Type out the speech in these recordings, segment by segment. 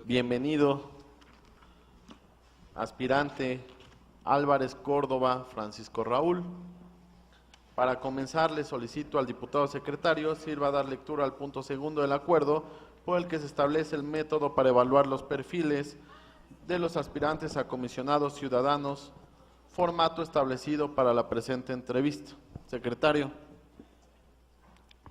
Bienvenido, aspirante Álvarez Córdoba Francisco Raúl. Para comenzar, le solicito al diputado secretario sirva a dar lectura al punto segundo del acuerdo por el que se establece el método para evaluar los perfiles de los aspirantes a comisionados ciudadanos, formato establecido para la presente entrevista. Secretario.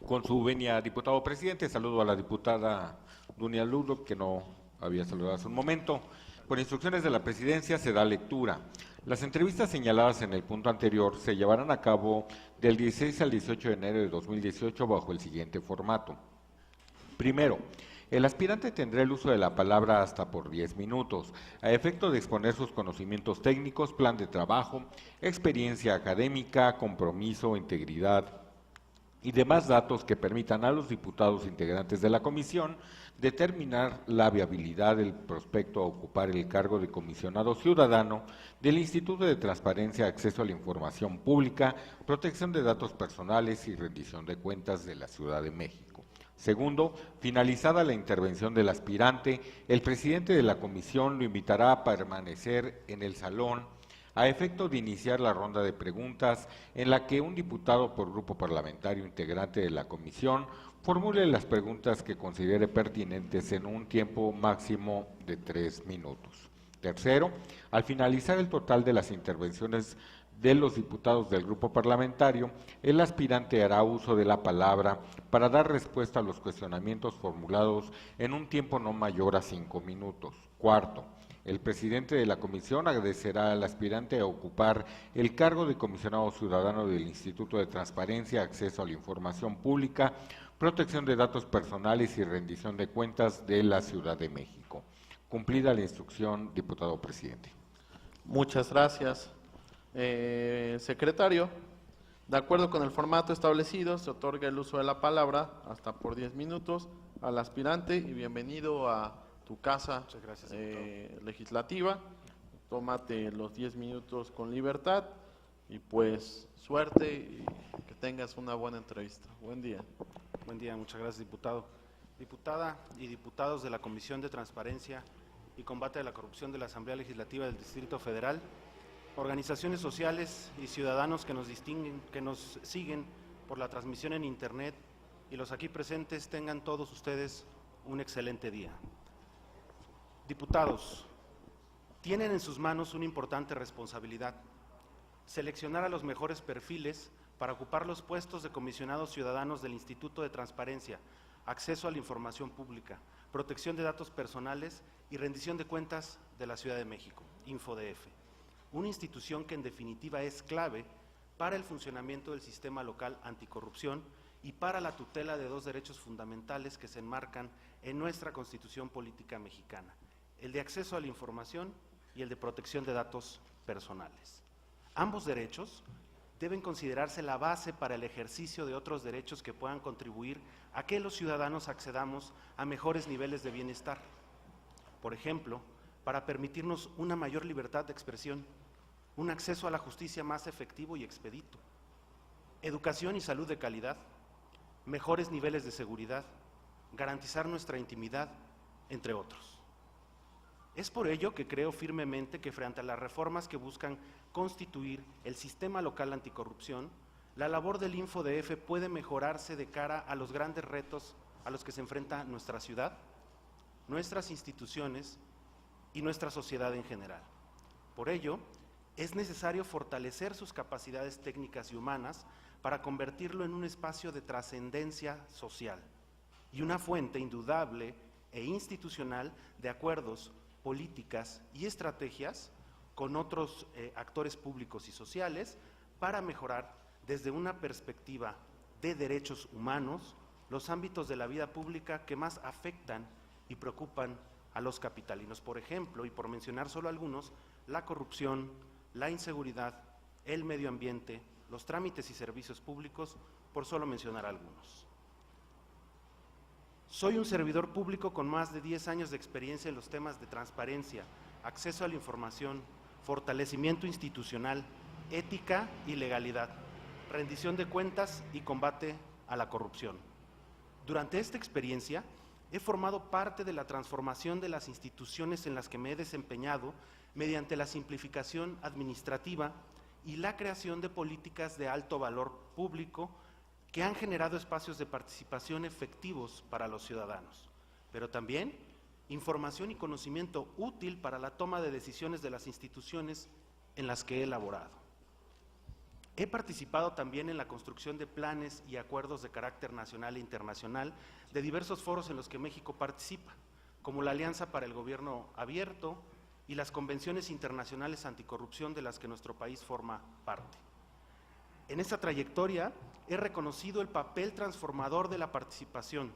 Con su venia, diputado presidente, saludo a la diputada Dunia Ludo, que no había saludado hace un momento. Por instrucciones de la presidencia se da lectura. Las entrevistas señaladas en el punto anterior se llevarán a cabo del 16 al 18 de enero de 2018 bajo el siguiente formato. Primero, el aspirante tendrá el uso de la palabra hasta por 10 minutos, a efecto de exponer sus conocimientos técnicos, plan de trabajo, experiencia académica, compromiso, integridad y demás datos que permitan a los diputados integrantes de la comisión determinar la viabilidad del prospecto a ocupar el cargo de comisionado ciudadano del Instituto de Transparencia, Acceso a la Información Pública, Protección de Datos Personales y Rendición de Cuentas de la Ciudad de México. Segundo, finalizada la intervención del aspirante, el presidente de la comisión lo invitará a permanecer en el salón a efecto de iniciar la ronda de preguntas en la que un diputado por grupo parlamentario integrante de la comisión formule las preguntas que considere pertinentes en un tiempo máximo de 3 minutos. Tercero, al finalizar el total de las intervenciones de los diputados del grupo parlamentario, el aspirante hará uso de la palabra para dar respuesta a los cuestionamientos formulados en un tiempo no mayor a 5 minutos. Cuarto, el presidente de la comisión agradecerá al aspirante a ocupar el cargo de comisionado ciudadano del Instituto de Transparencia, Acceso a la Información Pública, Protección de Datos Personales y Rendición de Cuentas de la Ciudad de México. Cumplida la instrucción, diputado presidente. Muchas gracias. Secretario, de acuerdo con el formato establecido, se otorga el uso de la palabra hasta por 10 minutos al aspirante y bienvenido a tu casa. Gracias, legislativa. Tómate los 10 minutos con libertad y pues suerte y que tengas una buena entrevista. Buen día. Buen día, muchas gracias, diputado. Diputada y diputados de la Comisión de Transparencia y Combate a la Corrupción de la Asamblea Legislativa del Distrito Federal, organizaciones sociales y ciudadanos que nos distinguen, que nos siguen por la transmisión en Internet y los aquí presentes, tengan todos ustedes un excelente día. Diputados, tienen en sus manos una importante responsabilidad: seleccionar a los mejores perfiles para ocupar los puestos de comisionados ciudadanos del Instituto de Transparencia, Acceso a la Información Pública, Protección de Datos Personales y Rendición de Cuentas de la Ciudad de México, InfoDF, una institución que en definitiva es clave para el funcionamiento del sistema local anticorrupción y para la tutela de dos derechos fundamentales que se enmarcan en nuestra Constitución Política Mexicana: el de acceso a la información y el de protección de datos personales. Ambos derechos deben considerarse la base para el ejercicio de otros derechos que puedan contribuir a que los ciudadanos accedamos a mejores niveles de bienestar. Por ejemplo, para permitirnos una mayor libertad de expresión, un acceso a la justicia más efectivo y expedito, educación y salud de calidad, mejores niveles de seguridad, garantizar nuestra intimidad, entre otros. Es por ello que creo firmemente que frente a las reformas que buscan constituir el sistema local anticorrupción, la labor del InfoDF puede mejorarse de cara a los grandes retos a los que se enfrenta nuestra ciudad, nuestras instituciones y nuestra sociedad en general. Por ello, es necesario fortalecer sus capacidades técnicas y humanas para convertirlo en un espacio de trascendencia social y una fuente indudable e institucional de acuerdos, políticas y estrategias con otros actores públicos y sociales para mejorar desde una perspectiva de derechos humanos los ámbitos de la vida pública que más afectan y preocupan a los capitalinos. Por ejemplo, y por mencionar solo algunos, la corrupción, la inseguridad, el medio ambiente, los trámites y servicios públicos, por solo mencionar algunos. Soy un servidor público con más de 10 años de experiencia en los temas de transparencia, acceso a la información, fortalecimiento institucional, ética y legalidad, rendición de cuentas y combate a la corrupción. Durante esta experiencia, he formado parte de la transformación de las instituciones en las que me he desempeñado mediante la simplificación administrativa y la creación de políticas de alto valor público que han generado espacios de participación efectivos para los ciudadanos, pero también información y conocimiento útil para la toma de decisiones de las instituciones en las que he elaborado. He participado también en la construcción de planes y acuerdos de carácter nacional e internacional de diversos foros en los que México participa, como la Alianza para el Gobierno Abierto y las convenciones internacionales anticorrupción de las que nuestro país forma parte. En esta trayectoria he reconocido el papel transformador de la participación,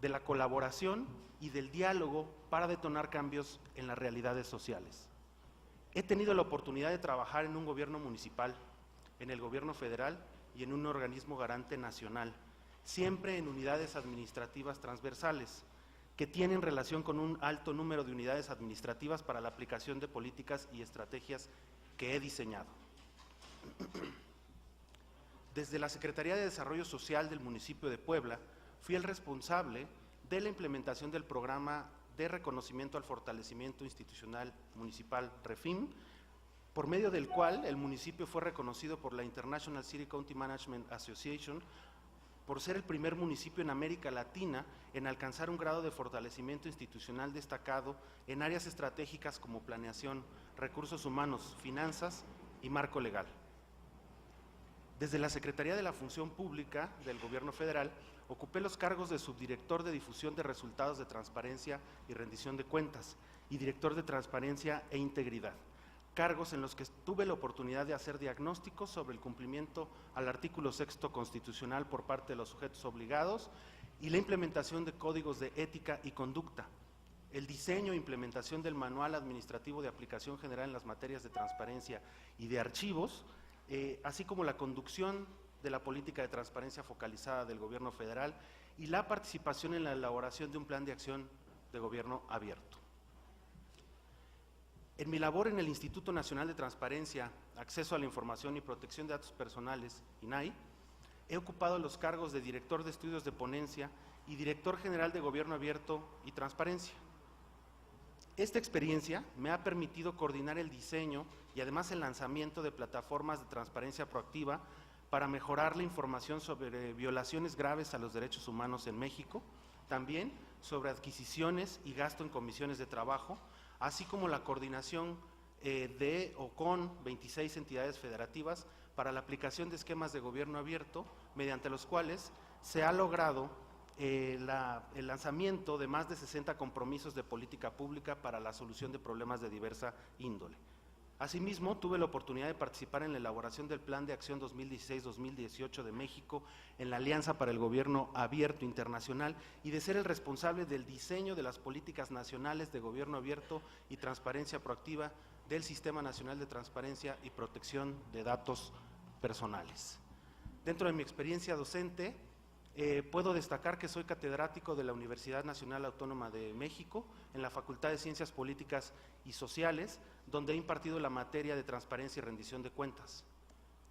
de la colaboración y del diálogo para detonar cambios en las realidades sociales. He tenido la oportunidad de trabajar en un gobierno municipal, en el gobierno federal y en un organismo garante nacional, siempre en unidades administrativas transversales, que tienen relación con un alto número de unidades administrativas para la aplicación de políticas y estrategias que he diseñado. Desde la Secretaría de Desarrollo Social del municipio de Puebla, fui el responsable de la implementación del programa de reconocimiento al fortalecimiento institucional municipal REFIM, por medio del cual el municipio fue reconocido por la International City County Management Association por ser el primer municipio en América Latina en alcanzar un grado de fortalecimiento institucional destacado en áreas estratégicas como planeación, recursos humanos, finanzas y marco legal. Desde la Secretaría de la Función Pública del Gobierno Federal, ocupé los cargos de subdirector de difusión de resultados de transparencia y rendición de cuentas y director de transparencia e integridad, cargos en los que tuve la oportunidad de hacer diagnósticos sobre el cumplimiento al artículo 6º constitucional por parte de los sujetos obligados y la implementación de códigos de ética y conducta, el diseño e implementación del manual administrativo de aplicación general en las materias de transparencia y de archivos, así como la conducción de la política de transparencia focalizada del gobierno federal y la participación en la elaboración de un plan de acción de gobierno abierto. En mi labor en el Instituto Nacional de Transparencia, Acceso a la Información y Protección de Datos Personales, INAI, he ocupado los cargos de director de estudios de ponencia y director general de Gobierno Abierto y Transparencia. Esta experiencia me ha permitido coordinar el diseño y además el lanzamiento de plataformas de transparencia proactiva para mejorar la información sobre violaciones graves a los derechos humanos en México, también sobre adquisiciones y gasto en comisiones de trabajo, así como la coordinación de o con 26 entidades federativas para la aplicación de esquemas de gobierno abierto, mediante los cuales se ha logrado el lanzamiento de más de 60 compromisos de política pública para la solución de problemas de diversa índole. Asimismo, tuve la oportunidad de participar en la elaboración del Plan de Acción 2016-2018 de México en la Alianza para el Gobierno Abierto Internacional y de ser el responsable del diseño de las políticas nacionales de gobierno abierto y transparencia proactiva del Sistema Nacional de Transparencia y Protección de Datos Personales. Dentro de mi experiencia docente, puedo destacar que soy catedrático de la Universidad Nacional Autónoma de México en la Facultad de Ciencias Políticas y Sociales, donde he impartido la materia de transparencia y rendición de cuentas.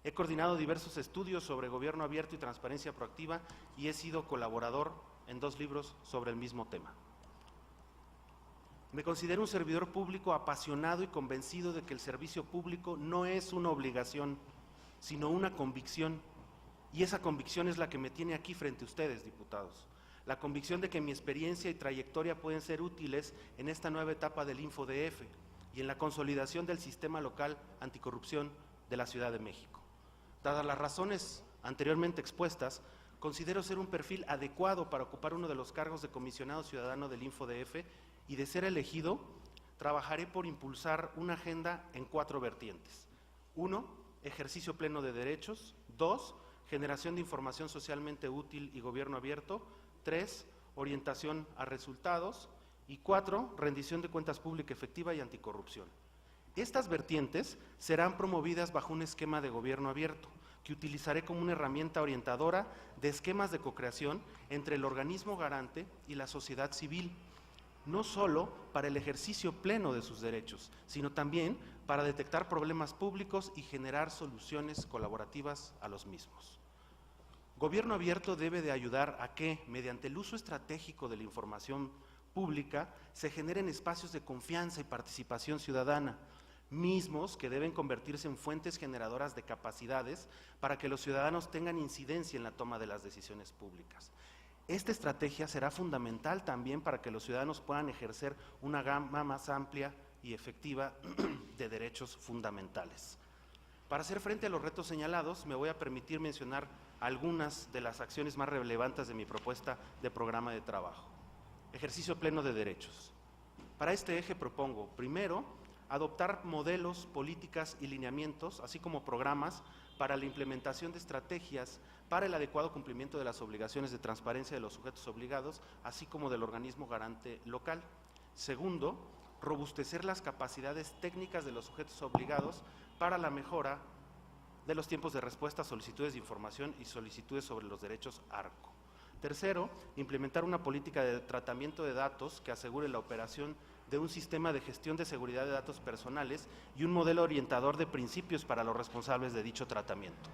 He coordinado diversos estudios sobre gobierno abierto y transparencia proactiva y he sido colaborador en 2 libros sobre el mismo tema. Me considero un servidor público apasionado y convencido de que el servicio público no es una obligación, sino una convicción. Y esa convicción es la que me tiene aquí frente a ustedes, diputados. La convicción de que mi experiencia y trayectoria pueden ser útiles en esta nueva etapa del InfoDF y en la consolidación del sistema local anticorrupción de la Ciudad de México. Dadas las razones anteriormente expuestas, considero ser un perfil adecuado para ocupar uno de los cargos de comisionado ciudadano del InfoDF y, de ser elegido, trabajaré por impulsar una agenda en 4 vertientes. 1. Ejercicio pleno de derechos. 2. Generación de información socialmente útil y gobierno abierto. 3. Orientación a resultados. Y 4. Rendición de cuentas pública efectiva y anticorrupción. Estas vertientes serán promovidas bajo un esquema de gobierno abierto, que utilizaré como una herramienta orientadora de esquemas de cocreación entre el organismo garante y la sociedad civil, no solo para el ejercicio pleno de sus derechos, sino también para detectar problemas públicos y generar soluciones colaborativas a los mismos. Gobierno abierto debe de ayudar a que, mediante el uso estratégico de la información pública, se generen espacios de confianza y participación ciudadana, mismos que deben convertirse en fuentes generadoras de capacidades para que los ciudadanos tengan incidencia en la toma de las decisiones públicas. Esta estrategia será fundamental también para que los ciudadanos puedan ejercer una gama más amplia y efectiva de derechos fundamentales. Para hacer frente a los retos señalados, me voy a permitir mencionar algunas de las acciones más relevantes de mi propuesta de programa de trabajo. Ejercicio pleno de derechos. Para este eje propongo, primero, adoptar modelos, políticas y lineamientos, así como programas para la implementación de estrategias para el adecuado cumplimiento de las obligaciones de transparencia de los sujetos obligados, así como del organismo garante local. Segundo, robustecer las capacidades técnicas de los sujetos obligados para la mejora de los tiempos de respuesta a solicitudes de información y solicitudes sobre los derechos ARCO. Tercero, implementar una política de tratamiento de datos que asegure la operación de un sistema de gestión de seguridad de datos personales y un modelo orientador de principios para los responsables de dicho tratamiento.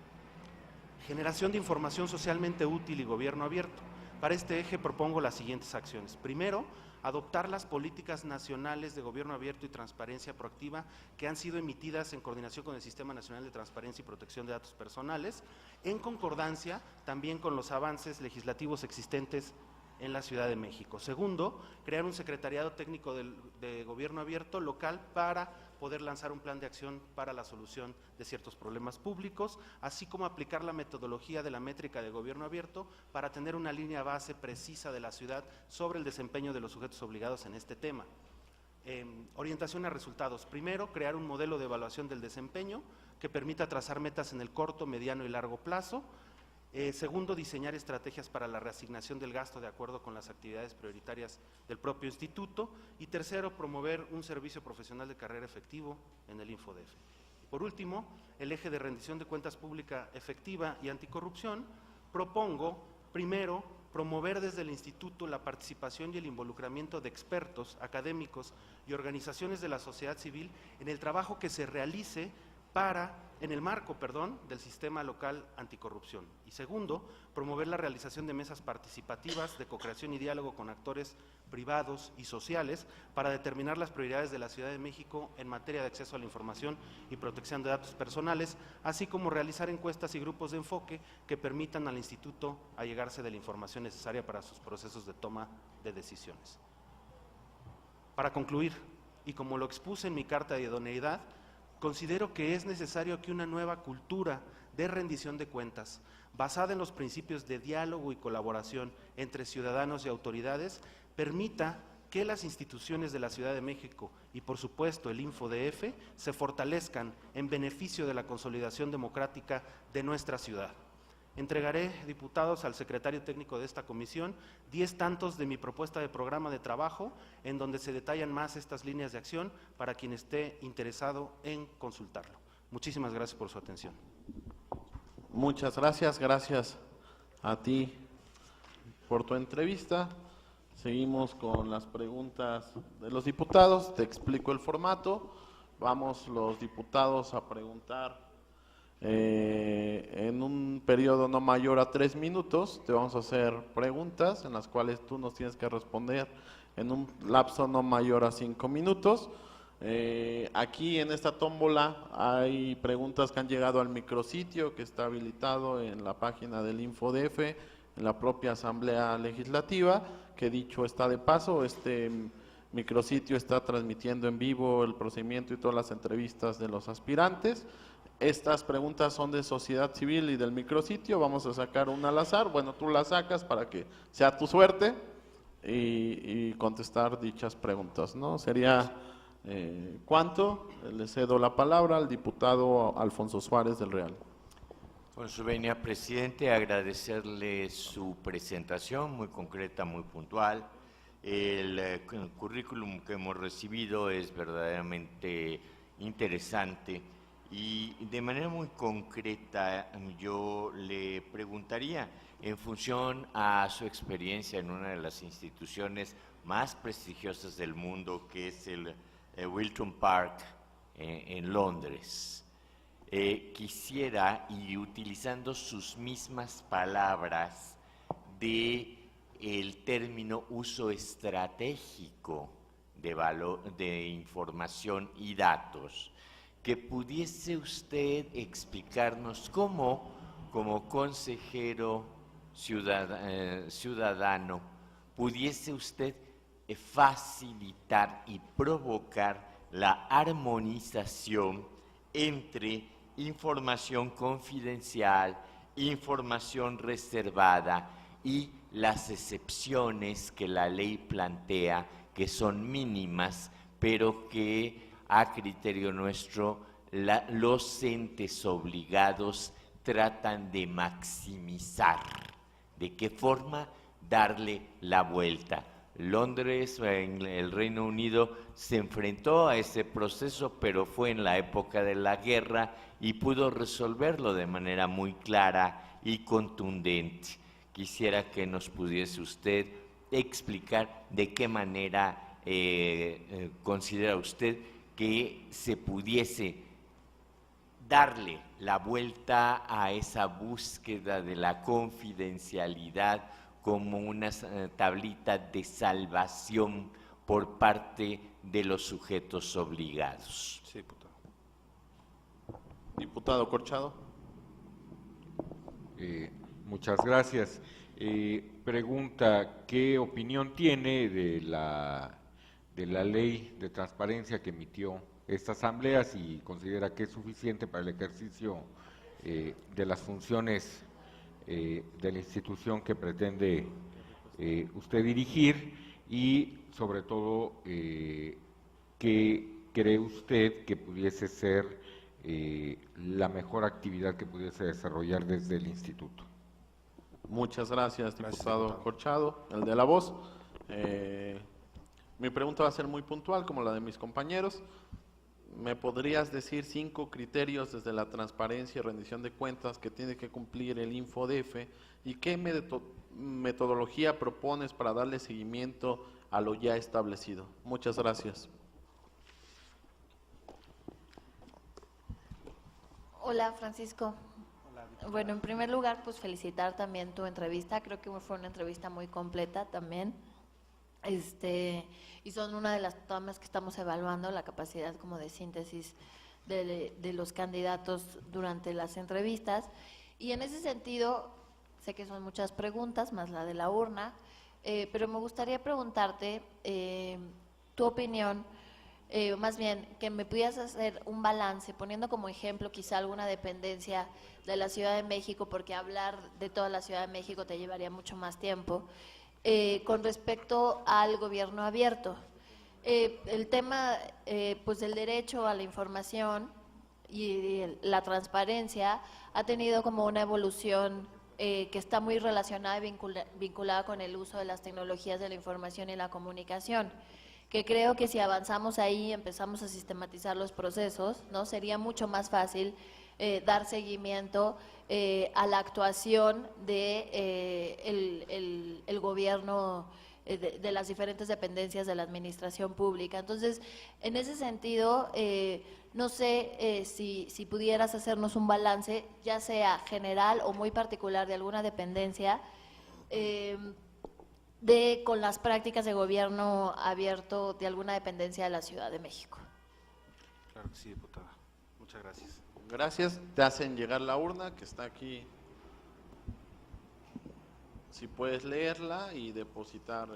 Generación de información socialmente útil y gobierno abierto. Para este eje propongo las siguientes acciones. Primero, adoptar las políticas nacionales de gobierno abierto y transparencia proactiva que han sido emitidas en coordinación con el Sistema Nacional de Transparencia y Protección de Datos Personales, en concordancia también con los avances legislativos existentes en la Ciudad de México. Segundo, crear un secretariado técnico de gobierno abierto local para poder lanzar un plan de acción para la solución de ciertos problemas públicos, así como aplicar la metodología de la métrica de gobierno abierto para tener una línea base precisa de la ciudad sobre el desempeño de los sujetos obligados en este tema. Orientación a resultados. Primero, crear un modelo de evaluación del desempeño que permita trazar metas en el corto, mediano y largo plazo. Segundo, diseñar estrategias para la reasignación del gasto de acuerdo con las actividades prioritarias del propio instituto. Y tercero, promover un servicio profesional de carrera efectivo en el InfoDef. Por último, el eje de rendición de cuentas pública efectiva y anticorrupción, propongo, primero, promover desde el instituto la participación y el involucramiento de expertos, académicos y organizaciones de la sociedad civil en el trabajo que se realice en el marco del sistema local anticorrupción. Y segundo, promover la realización de mesas participativas de co-creación y diálogo con actores privados y sociales para determinar las prioridades de la Ciudad de México en materia de acceso a la información y protección de datos personales, así como realizar encuestas y grupos de enfoque que permitan al instituto allegarse de la información necesaria para sus procesos de toma de decisiones. Para concluir, y como lo expuse en mi carta de idoneidad, considero que es necesario que una nueva cultura de rendición de cuentas, basada en los principios de diálogo y colaboración entre ciudadanos y autoridades, permita que las instituciones de la Ciudad de México y, por supuesto, el InfoDF se fortalezcan en beneficio de la consolidación democrática de nuestra ciudad. Entregaré, diputados, al secretario técnico de esta comisión 10 tantos de mi propuesta de programa de trabajo, en donde se detallan más estas líneas de acción para quien esté interesado en consultarlo. Muchísimas gracias por su atención. Muchas gracias, gracias a ti por tu entrevista. Seguimos con las preguntas de los diputados. Te explico el formato. Vamos los diputados a preguntar en un periodo no mayor a 3 minutos. Te vamos a hacer preguntas en las cuales tú nos tienes que responder en un lapso no mayor a 5 minutos. Aquí en esta tómbola hay preguntas que han llegado al micrositio que está habilitado en la página del InfoDF, en la propia Asamblea Legislativa, que dicho está de paso, este micrositio está transmitiendo en vivo el procedimiento y todas las entrevistas de los aspirantes. Estas preguntas son de sociedad civil y del micrositio. Vamos a sacar una al azar. Bueno, tú la sacas para que sea tu suerte y contestar dichas preguntas, ¿no? Sería ¿cuánto? Le cedo la palabra al diputado Alfonso Suárez del Real. Con su venia, presidente, agradecerle su presentación muy concreta, muy puntual. El currículum que hemos recibido es verdaderamente interesante. Y de manera muy concreta yo le preguntaría, en función a su experiencia en una de las instituciones más prestigiosas del mundo, que es el Wilton Park en Londres, quisiera, y utilizando sus mismas palabras, de el término uso estratégico de información y datos, que pudiese usted explicarnos cómo, como consejero ciudadano, pudiese usted facilitar y provocar la armonización entre información confidencial, información reservada y las excepciones que la ley plantea, que son mínimas, pero que a criterio nuestro los entes obligados tratan de maximizar. ¿De qué forma? Darle la vuelta. Londres, en el Reino Unido, se enfrentó a ese proceso, pero fue en la época de la guerra y pudo resolverlo de manera muy clara y contundente. Quisiera que nos pudiese usted explicar de qué manera considera usted que se pudiese darle la vuelta a esa búsqueda de la confidencialidad como una tablita de salvación por parte de los sujetos obligados. Sí, diputado. Diputado Corchado. Muchas gracias. Pregunta, ¿qué opinión tiene de la ley de transparencia que emitió esta asamblea, si considera que es suficiente para el ejercicio de las funciones de la institución que pretende usted dirigir, y sobre todo qué cree usted que pudiese ser la mejor actividad que pudiese desarrollar desde el instituto? Muchas gracias, Gracias, diputado diputado. Corchado, el de la voz. Mi pregunta va a ser muy puntual, como la de mis compañeros. ¿Me podrías decir 5 criterios desde la transparencia y rendición de cuentas que tiene que cumplir el InfoDF y qué metodología propones para darle seguimiento a lo ya establecido? Muchas gracias. Hola, Francisco. Bueno, en primer lugar, pues felicitar también tu entrevista. Creo que fue una entrevista muy completa también. Y son una de las tomas que estamos evaluando, la capacidad como de síntesis de los candidatos durante las entrevistas. Y en ese sentido, sé que son muchas preguntas, más la de la urna, pero me gustaría preguntarte tu opinión, más bien que me pudieras hacer un balance, poniendo como ejemplo quizá alguna dependencia de la Ciudad de México, porque hablar de toda la Ciudad de México te llevaría mucho más tiempo. Con respecto al gobierno abierto, el tema pues del derecho a la información y la transparencia ha tenido como una evolución que está muy relacionada y vinculada con el uso de las tecnologías de la información y la comunicación, que creo que si avanzamos ahí, empezamos a sistematizar los procesos, ¿no? Sería mucho más fácil dar seguimiento a la actuación de el gobierno, de las diferentes dependencias de la administración pública. Entonces, en ese sentido, no sé si pudieras hacernos un balance, ya sea general o muy particular de alguna dependencia, con las prácticas de gobierno abierto de alguna dependencia de la Ciudad de México. Claro que sí, diputada. Muchas gracias. Gracias. Te hacen llegar la urna que está aquí. Si puedes leerla y depositar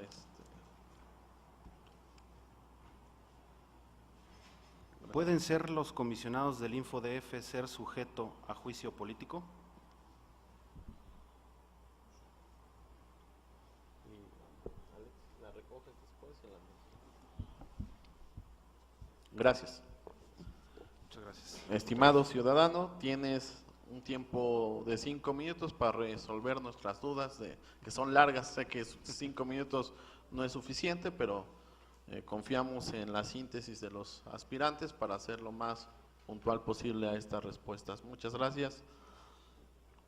¿Pueden ser los comisionados del InfoDF ser sujeto a juicio político? Gracias. Muchas gracias. Estimado ciudadano, tienes un tiempo de 5 minutos para resolver nuestras dudas, que son largas. Sé que 5 minutos no es suficiente, pero confiamos en la síntesis de los aspirantes para hacer lo más puntual posible a estas respuestas. Muchas gracias.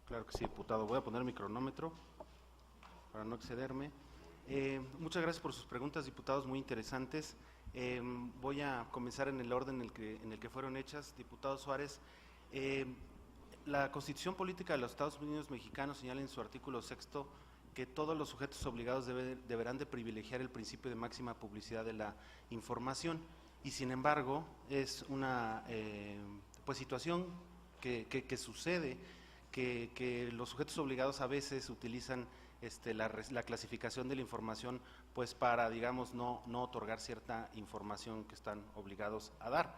Claro que sí, diputado. Voy a poner mi cronómetro para no excederme. Muchas gracias por sus preguntas, diputados, muy interesantes. Voy a comenzar en el orden en el que fueron hechas. Diputado Suárez, La Constitución Política de los Estados Unidos Mexicanos señala en su artículo 6º que todos los sujetos obligados deberán de privilegiar el principio de máxima publicidad de la información, y sin embargo es una pues situación que sucede, que los sujetos obligados a veces utilizan la clasificación de la información pues para, digamos, no otorgar cierta información que están obligados a dar.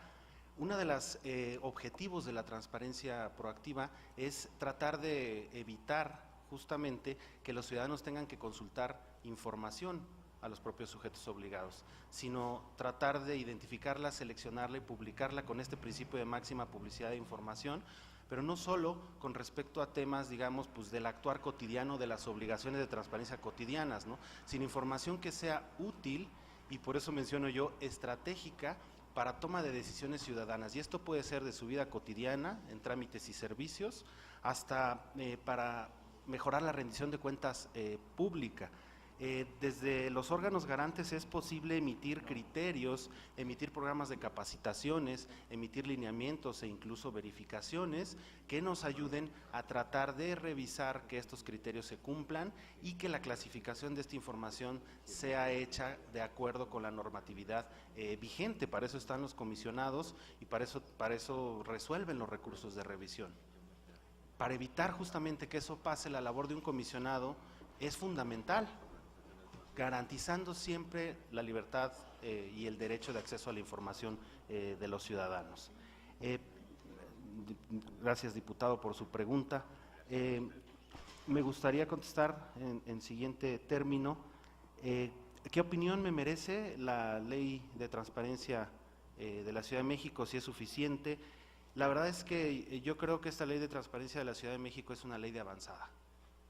Uno de los objetivos de la transparencia proactiva es tratar de evitar justamente que los ciudadanos tengan que consultar información a los propios sujetos obligados, sino tratar de identificarla, seleccionarla y publicarla con este principio de máxima publicidad de información, pero no solo con respecto a temas, digamos, pues del actuar cotidiano, de las obligaciones de transparencia cotidianas, ¿no?, sino información que sea útil, y por eso menciono yo estratégica, para toma de decisiones ciudadanas, y esto puede ser de su vida cotidiana, en trámites y servicios, hasta para mejorar la rendición de cuentas pública. Desde los órganos garantes es posible emitir criterios, emitir programas de capacitaciones, emitir lineamientos e incluso verificaciones que nos ayuden a tratar de revisar que estos criterios se cumplan y que la clasificación de esta información sea hecha de acuerdo con la normatividad vigente. Para eso están los comisionados y para eso resuelven los recursos de revisión. Para evitar justamente que eso pase, la labor de un comisionado es fundamental, garantizando siempre la libertad y el derecho de acceso a la información de los ciudadanos. Gracias, diputado, por su pregunta. Me gustaría contestar en siguiente término. ¿Qué opinión me merece la ley de transparencia de la Ciudad de México? Si es suficiente. La verdad es que yo creo que esta ley de transparencia de la Ciudad de México es una ley de avanzada,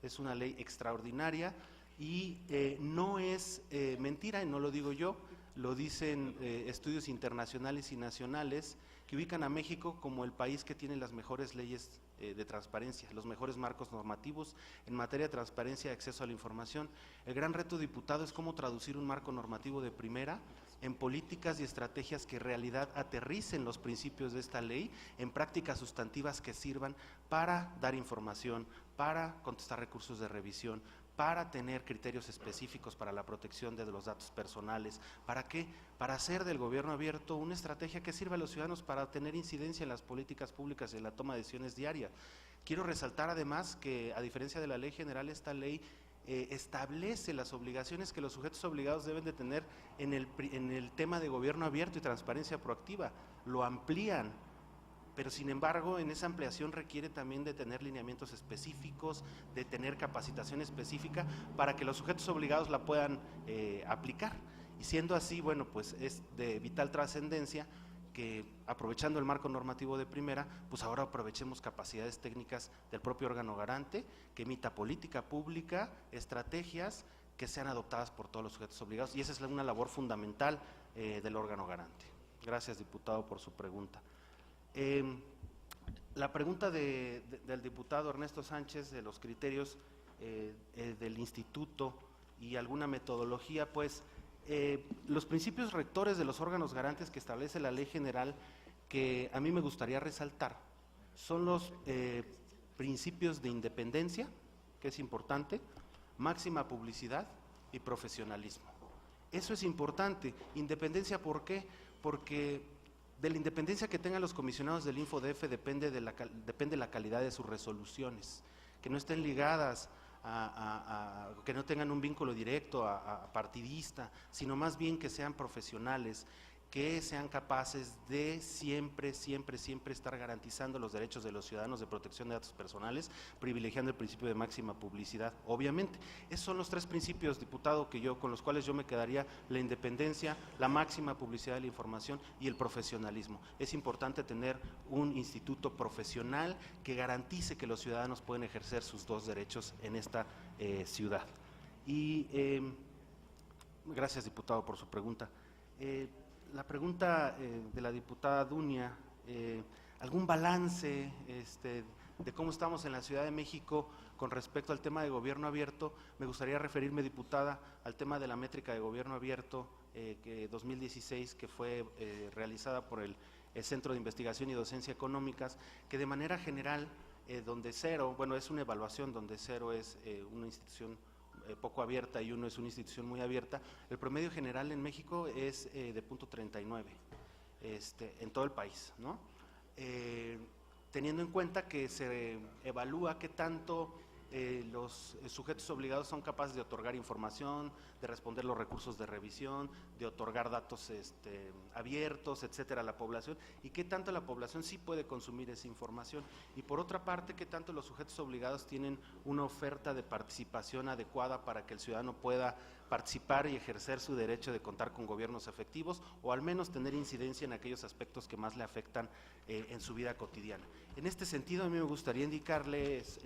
es una ley extraordinaria y no es mentira, y no lo digo yo, lo dicen estudios internacionales y nacionales que ubican a México como el país que tiene las mejores leyes de transparencia, los mejores marcos normativos en materia de transparencia y acceso a la información. El gran reto, diputado, es cómo traducir un marco normativo de primera en políticas y estrategias que en realidad aterricen los principios de esta ley en prácticas sustantivas que sirvan para dar información, para contestar recursos de revisión, para tener criterios específicos para la protección de los datos personales. ¿Para qué? Para hacer del gobierno abierto una estrategia que sirva a los ciudadanos para tener incidencia en las políticas públicas y en la toma de decisiones diaria. Quiero resaltar además que, a diferencia de la ley general, esta ley establece las obligaciones que los sujetos obligados deben de tener en el tema de gobierno abierto y transparencia proactiva. Lo amplían, pero sin embargo en esa ampliación requiere también de tener lineamientos específicos, de tener capacitación específica para que los sujetos obligados la puedan aplicar. Y siendo así, bueno, pues es de vital trascendencia que, aprovechando el marco normativo de primera, pues ahora aprovechemos capacidades técnicas del propio órgano garante, que emita política pública, estrategias que sean adoptadas por todos los sujetos obligados, y esa es una labor fundamental del órgano garante. Gracias, diputado, por su pregunta. La pregunta del diputado Ernesto Sánchez de los criterios del instituto y alguna metodología, pues los principios rectores de los órganos garantes que establece la ley general, que a mí me gustaría resaltar, son los principios de independencia, que es importante, máxima publicidad y profesionalismo. Eso es importante. Independencia, ¿por qué? Porque de la independencia que tengan los comisionados del InfoDF depende la calidad de sus resoluciones, que no estén ligadas que no tengan un vínculo directo a partidista, sino más bien que sean profesionales, que sean capaces de siempre estar garantizando los derechos de los ciudadanos de protección de datos personales, privilegiando el principio de máxima publicidad, obviamente. Esos son los tres principios, diputado, con los cuales yo me quedaría: la independencia, la máxima publicidad de la información y el profesionalismo. Es importante tener un instituto profesional que garantice que los ciudadanos pueden ejercer sus dos derechos en esta ciudad. Y gracias, diputado, por su pregunta. La pregunta de la diputada Dunia, algún balance de cómo estamos en la Ciudad de México con respecto al tema de gobierno abierto. Me gustaría referirme, diputada, al tema de la métrica de gobierno abierto 2016, que fue realizada por el el Centro de Investigación y Docencia Económicas, que de manera general, donde cero, bueno, es una evaluación donde cero es una institución poco abierta y 1 es una institución muy abierta, el promedio general en México es de .39 en todo el país, ¿no? Teniendo en cuenta que se evalúa qué tanto los sujetos obligados son capaces de otorgar información, de responder los recursos de revisión, de otorgar datos abiertos, etcétera, a la población, y qué tanto la población sí puede consumir esa información. Y por otra parte, qué tanto los sujetos obligados tienen una oferta de participación adecuada para que el ciudadano pueda participar y ejercer su derecho de contar con gobiernos efectivos, o al menos tener incidencia en aquellos aspectos que más le afectan en su vida cotidiana. En este sentido, a mí me gustaría indicarles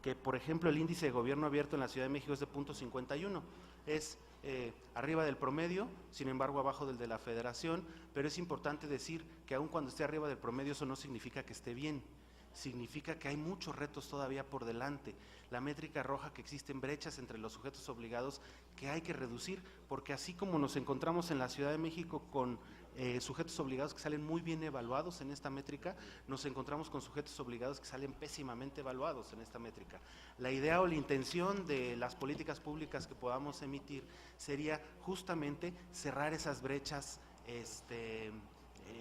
que, por ejemplo, el índice de gobierno abierto en la Ciudad de México es de .51, es arriba del promedio, sin embargo abajo del de la Federación, pero es importante decir que aun cuando esté arriba del promedio, eso no significa que esté bien, significa que hay muchos retos todavía por delante. La métrica arroja que existen brechas entre los sujetos obligados que hay que reducir, porque así como nos encontramos en la Ciudad de México con sujetos obligados que salen muy bien evaluados en esta métrica, nos encontramos con sujetos obligados que salen pésimamente evaluados en esta métrica. La idea o la intención de las políticas públicas que podamos emitir sería justamente cerrar esas brechas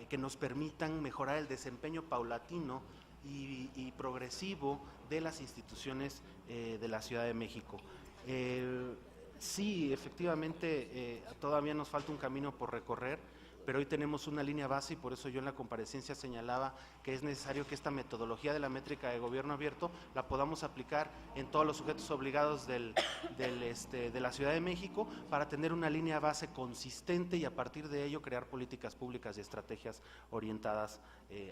que nos permitan mejorar el desempeño paulatino y progresivo de las instituciones de la Ciudad de México. Sí, efectivamente, todavía nos falta un camino por recorrer, pero hoy tenemos una línea base y por eso yo en la comparecencia señalaba que es necesario que esta metodología de la métrica de gobierno abierto la podamos aplicar en todos los sujetos obligados de la Ciudad de México para tener una línea base consistente y a partir de ello crear políticas públicas y estrategias orientadas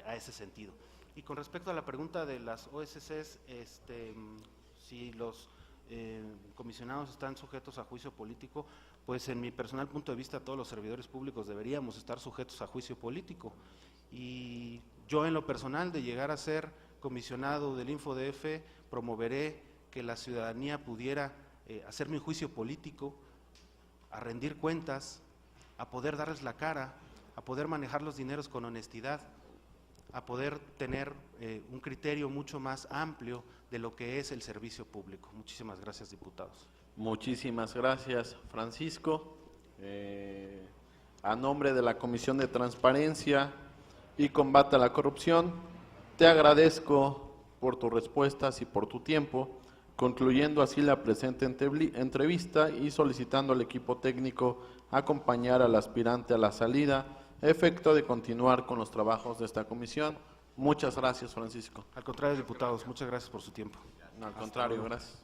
a ese sentido. Y con respecto a la pregunta de las OSCs, si los comisionados están sujetos a juicio político, pues en mi personal punto de vista todos los servidores públicos deberíamos estar sujetos a juicio político. Y yo en lo personal, de llegar a ser comisionado del InfoDF, promoveré que la ciudadanía pudiera hacerme un juicio político, a rendir cuentas, a poder darles la cara, a poder manejar los dineros con honestidad, a poder tener un criterio mucho más amplio de lo que es el servicio público. Muchísimas gracias, diputados. Muchísimas gracias, Francisco. A nombre de la Comisión de Transparencia y Combate a la Corrupción, te agradezco por tus respuestas y por tu tiempo, concluyendo así la presente entrevista y solicitando al equipo técnico acompañar al aspirante a la salida, a efecto de continuar con los trabajos de esta comisión. Muchas gracias, Francisco. Al contrario, diputados, muchas gracias por su tiempo. No, al contrario, gracias.